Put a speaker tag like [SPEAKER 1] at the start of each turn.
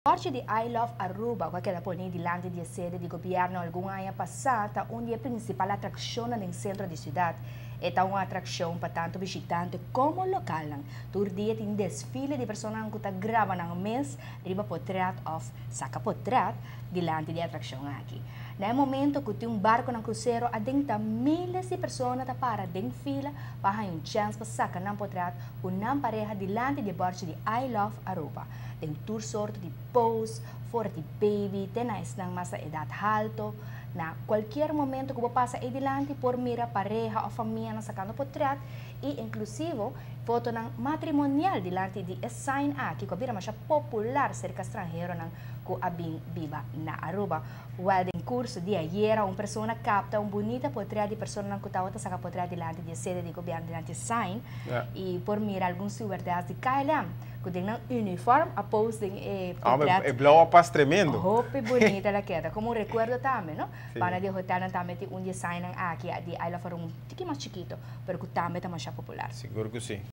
[SPEAKER 1] Parte di I Love Aruba, que ela põe diante da sede de governo algum ano passado, onde a principal atração no centro da cidade. É uma atração para tanto visitante como local. Todo dia tem desfile de pessoas que gravam no mês, riba potret of saca potret, diante da atração aqui. No momento que tem barco no cruzeiro, adenta milhares de pessoas para dentro fila para uma chance para sacar no potret, uma pareja diante de bordo de I Love Aruba. Tem tour sorte de pose, fora de baby, tem na massa idade alto. Na qualquer momento que você passa adiante por mira pareja ou família na sacando potret e inclusive foto ng matrimonial dilante de sign aqui que vira mais popular cerca estrangeiro ng ko abing viva na Aruba. While em curso de ayer uma pessoa capta bonita potret de pessoa nang kutawa sa potret dilante de sede de governo dilante sign e por mira alguns stewardess de KLM que tem um uniforme a posting potret.
[SPEAKER 2] É blow up tremendo.
[SPEAKER 1] Roupa bonita la queda, como recuerdo também, não? Para de hotel também tem design aqui de I Love Aruba, um pouquinho mais chiquito, pero que também é mais popular.
[SPEAKER 2] Seguro que sim.